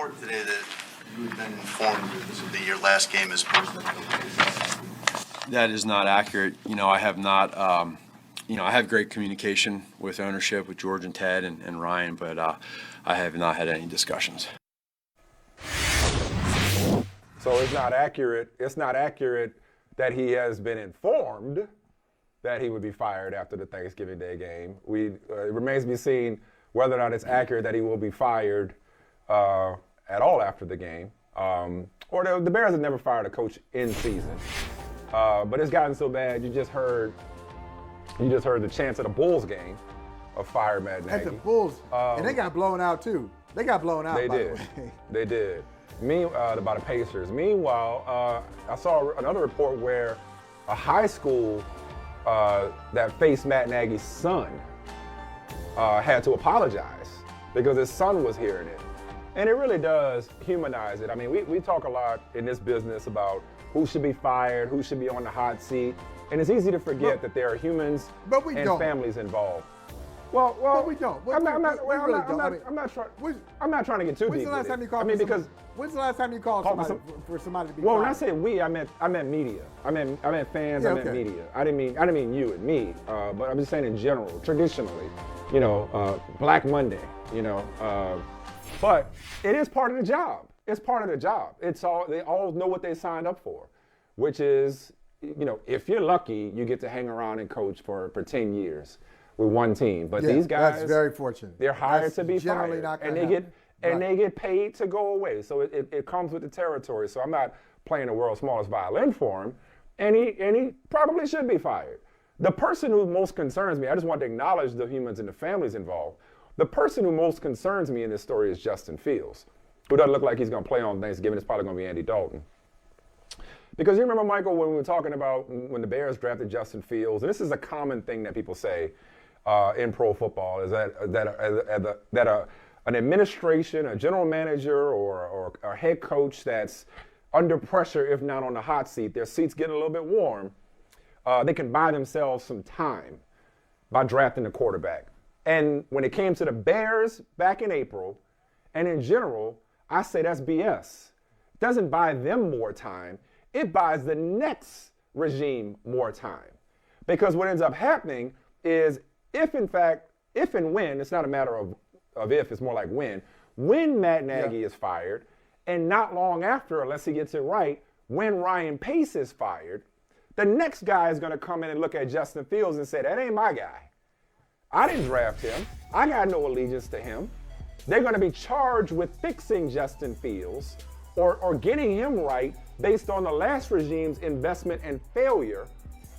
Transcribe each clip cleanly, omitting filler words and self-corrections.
report today that you had been informed that this would be your last game as president. That is not accurate. I have not. I have great communication with ownership, with George and Ted and Ryan, but I have not had any discussions. So it's not accurate. It's not accurate that he has been informed that he would be fired after the Thanksgiving Day game. It remains to be seen whether or not it's accurate that he will be fired at all after the game. Or the Bears have never fired a coach in season. But it's gotten so bad. You just heard the chants at the Bulls game of fire Matt Nagy. At the Bulls, and they got blown out too. They got blown out. They by did. The way. They did. By the Pacers. Meanwhile, I saw another report where a high school that faced Matt Nagy's son had to apologize because his son was hearing it. And it really does humanize it. I mean, we talk a lot in this business about who should be fired, who should be on the hot seat. And it's easy to forget that there are humans and families involved. Well, we don't. I'm not trying to get too deep. When's the last time you called? When's the last time you called somebody for somebody to be fired? Well, when I say we, I meant media. I meant fans. Yeah, I meant media. I didn't mean you and me. But I'm just saying in general, traditionally, Black Monday. But it is part of the job. It's part of the job. They all know what they signed up for, which is, if you're lucky, you get to hang around and coach for 10 years with one team. But these guys, that's very fortunate. They're hired to be generally fired, not and they get paid to go away. So it comes with the territory. So I'm not playing the world's smallest violin for him, and he probably should be fired. The person who most concerns me, I just want to acknowledge the humans and the families involved. The person who most concerns me in this story is Justin Fields, who doesn't look like he's going to play on Thanksgiving. It's probably going to be Andy Dalton. Because you remember, Michael, when we were talking about when the Bears drafted Justin Fields, and this is a common thing that people say in pro football, is that an administration, a general manager, or a head coach that's under pressure, if not on the hot seat, their seat's getting a little bit warm, they can buy themselves some time by drafting a quarterback. And when it came to the Bears back in April, and in general, I say that's BS. It doesn't buy them more time. It buys the next regime more time. Because what ends up happening is if and when, it's not a matter of if, it's more like when Matt Nagy is fired, and not long after, unless he gets it right, when Ryan Pace is fired, the next guy is going to come in and look at Justin Fields and say, that ain't my guy. I didn't draft him. I got no allegiance to him. They're going to be charged with fixing Justin Fields or getting him right based on the last regime's investment and failure.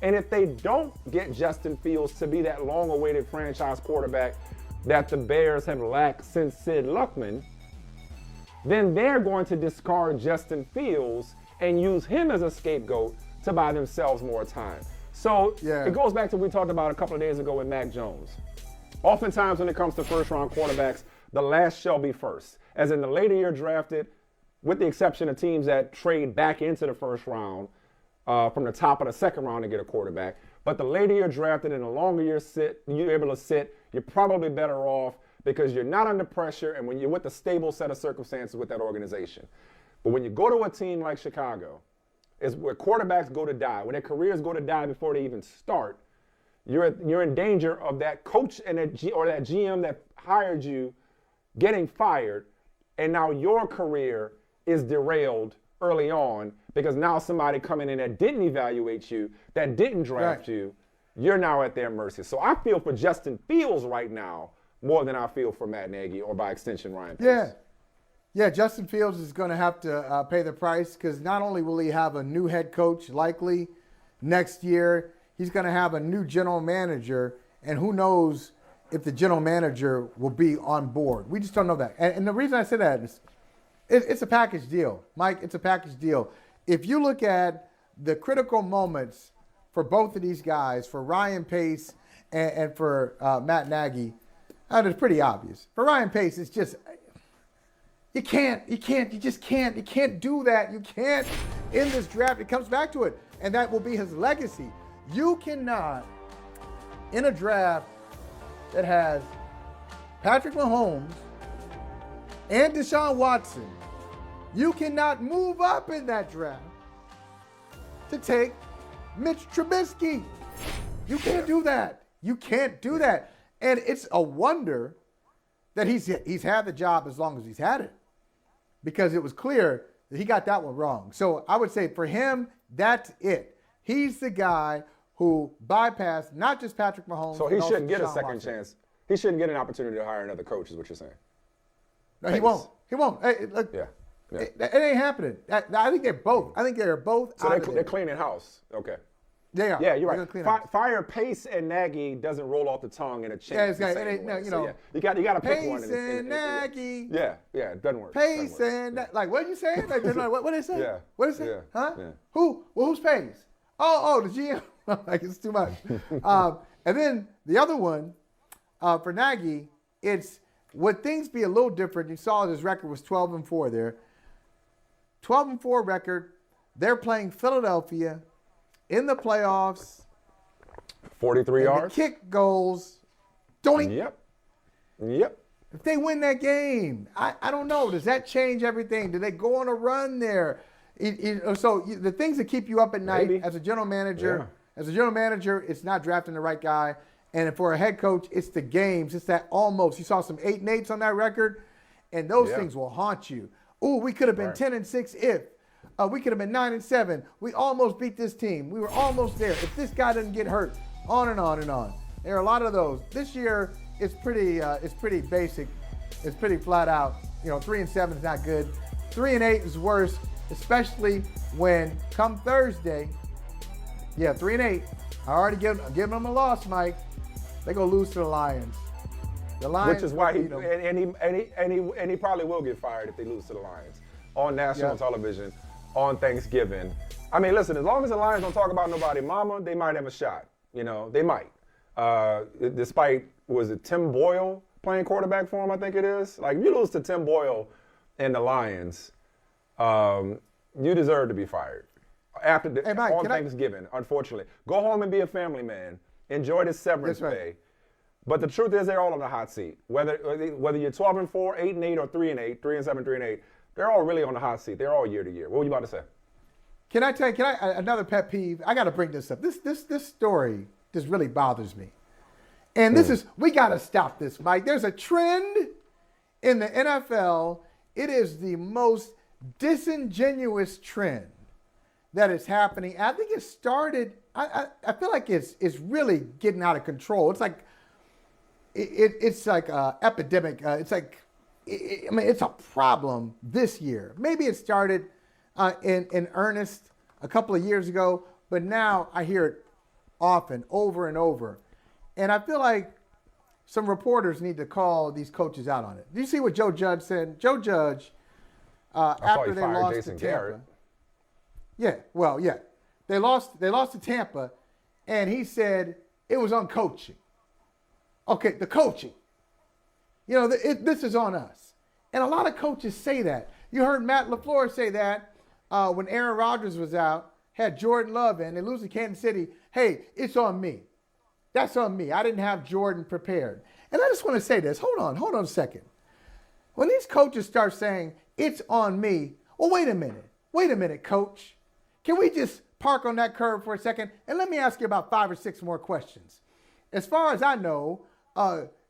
And if they don't get Justin Fields to be that long-awaited franchise quarterback that the Bears have lacked since Sid Luckman, then they're going to discard Justin Fields and use him as a scapegoat to buy themselves more time. So it goes back to what we talked about a couple of days ago with Mac Jones. Oftentimes when it comes to first-round quarterbacks, the last shall be first. As in the later you're drafted, with the exception of teams that trade back into the first round from the top of the second round to get a quarterback. But the later you're drafted and the longer you're able to sit, you're probably better off because you're not under pressure and when you're with a stable set of circumstances with that organization. But when you go to a team like Chicago, is where quarterbacks go to die, where their careers go to die before they even start, you're in danger of that coach and that GM that hired you getting fired, and now your career is derailed early on because now somebody coming in that didn't evaluate you, that didn't draft you, you're now at their mercy. So I feel for Justin Fields right now more than I feel for Matt Nagy or by extension Ryan Pace. Yeah, Justin Fields is going to have to pay the price because not only will he have a new head coach likely next year, he's going to have a new general manager, and who knows if the general manager will be on board. We just don't know that. And the reason I say that is it's a package deal. Mike, it's a package deal. If you look at the critical moments for both of these guys, for Ryan Pace and for Matt Nagy, it's pretty obvious. For Ryan Pace, it's just – You can't do that. You can't in this draft. It comes back to it, and that will be his legacy. You cannot, in a draft that has Patrick Mahomes, and Deshaun Watson, you cannot move up in that draft to take Mitch Trubisky. You can't do that. You can't do that. And it's a wonder that he's had the job as long as he's had it, because it was clear that he got that one wrong. So I would say for him, that's it. He's the guy who bypassed not just Patrick Mahomes. So he but also shouldn't get a Deshaun second Watson. chance. He shouldn't get an opportunity to hire another coach, is what you're saying. No, he won't. He won't. Hey, look, Yeah. Yeah. it ain't happening. I think they're both. I think they're both. So out of they're there. cleaning house. Okay. They are. Yeah, you're They're gonna right. clean house. Fire Pace and Nagy doesn't roll off the tongue in a chance. Yeah, it's the got- same it ain't- no, way. you So, know, yeah. you got to pick one. Pace and Nagy. Yeah, it doesn't work. Pace Doesn't work. and like, what are you saying? Like, what they say? Yeah. What is it? Yeah. Huh? Yeah. Who? Well, who's Pace? Oh, the GM. Like, it's too much. And then the other one for Nagy, it's would things be a little different? You saw his record was 12-4 there. 12-4 record. They're playing Philadelphia in the playoffs. 43 And yards. the kick goals. Don't Yep. If they win that game, I don't know. Does that change everything? Do they go on a run there? The things that keep you up at night Maybe. as a general manager, it's not drafting the right guy. And for a head coach, it's the games. It's that almost. You saw some 8-8s on that record, and those things will haunt you. Ooh, we could have been 10-6 if. We could have been 9-7. We almost beat this team. We were almost there. If this guy doesn't get hurt, on and on and on. There are a lot of those. This year, it's pretty basic. It's pretty flat out. 3-7 is not good. 3-8 is worse, especially when come Thursday. Yeah, 3-8. I already giving them a loss, Mike. They're gonna lose to the Lions. The Lions. Which is why beat 'em. he probably will get fired if they lose to the Lions on national television on Thanksgiving. I mean, listen, as long as the Lions don't talk about nobody mama, they might have a shot. They might. Despite, was it Tim Boyle playing quarterback for him, I think it is? Like, if you lose to Tim Boyle and the Lions, you deserve to be fired. Mike, on Thanksgiving, unfortunately. Go home and be a family man. Enjoy this severance That's right. pay. But the truth is, they're all on the hot seat. Whether you're 12-4, 8-8, or 3-8, 3-7, 3-8, they're all really on the hot seat. They're all year to year. What were you about to say? Can I another pet peeve? I got to bring this up. This story just really bothers me. And we got to stop this, Mike. There's a trend in the NFL. It is the most disingenuous trend that is happening. I think it started, I feel like it's really getting out of control. It's like, it's like an epidemic. It's like, it's a problem this year. Maybe it started in earnest a couple of years ago, but now I hear it often, over and over. And I feel like some reporters need to call these coaches out on it. Do you see what Joe Judge said? Joe Judge, after they lost Jason to Tampa. Garrett. Yeah. They lost to Tampa, and he said it was on coaching. Okay, the coaching. This is on us. And a lot of coaches say that. You heard Matt LaFleur say that when Aaron Rodgers was out, had Jordan Love in, they lose to Kansas City. Hey, it's on me. That's on me. I didn't have Jordan prepared. And I just want to say this. Hold on a second. When these coaches start saying, it's on me, well, wait a minute, coach. Can we just park on that curve for a second? And let me ask you about 5 or 6 more questions. As far as I know,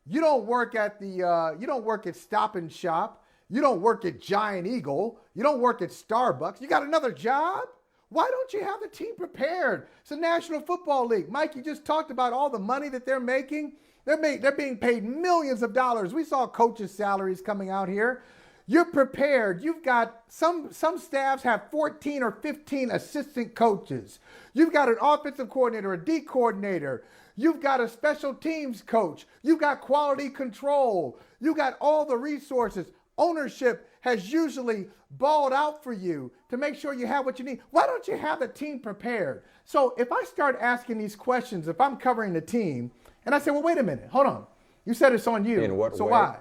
you don't work at Stop and Shop. You don't work at Giant Eagle. You don't work at Starbucks. You got another job? Why don't you have the team prepared? It's the National Football League. Mike, you just talked about all the money that they're making. They're being paid millions of dollars. We saw coaches' salaries coming out here. You're prepared. You've got some staffs have 14 or 15 assistant coaches. You've got an offensive coordinator, a D coordinator. You've got a special teams coach. You've got quality control. You got all the resources. Ownership has usually balled out for you to make sure you have what you need. Why don't you have the team prepared? So if I start asking these questions, if I'm covering the team, and I say, well, wait a minute, hold on. You said it's on you. In what so way? why?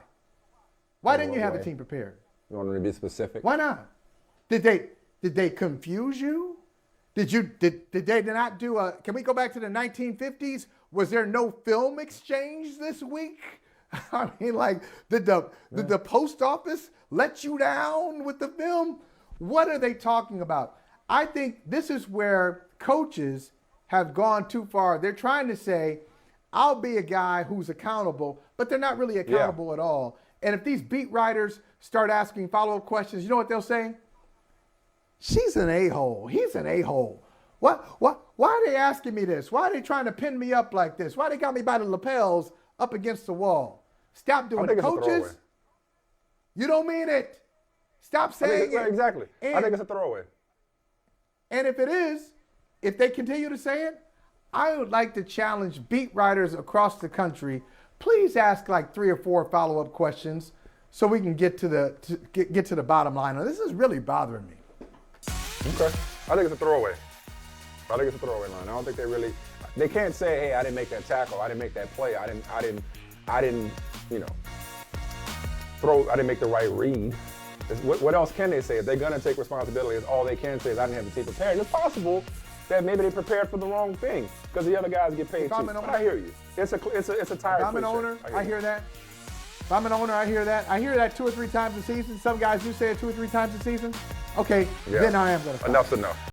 Why In didn't you what have way? the team prepared? You want me to be specific? Why not? Did they confuse you? Did they not do can we go back to the 1950s? Was there no film exchange this week? I mean, like, did the post office let you down with the film? What are they talking about? I think this is where coaches have gone too far. They're trying to say, I'll be a guy who's accountable, but they're not really accountable at all. And if these beat writers start asking follow-up questions, you know what they'll say? She's an a-hole. He's an a-hole. Why are they asking me this? Why are they trying to pin me up like this? Why they got me by the lapels up against the wall? Stop doing it. Coaches, you don't mean it. Stop saying it. Exactly. I think it's a throwaway. And if it is, if they continue to say it, I would like to challenge beat writers across the country. Please ask like 3 or 4 follow-up questions so we can get to the bottom line. Now, this is really bothering me. Okay. I think it's a throwaway. I think it's a throwaway line. I don't think they can't say, hey, I didn't make that tackle, I didn't make that play, I didn't make the right read. What else can they say? If they're gonna take responsibility, all they can say is I didn't have the team prepared. It's possible that maybe they prepared for the wrong thing because the other guys get paid too. But I hear you. It's a tired. If I'm an owner, I hear that. If I'm an owner, I hear that. I hear that 2 or 3 times a season. Some guys do say it 2 or 3 times a season. Okay, then I am gonna stop. Enough's enough.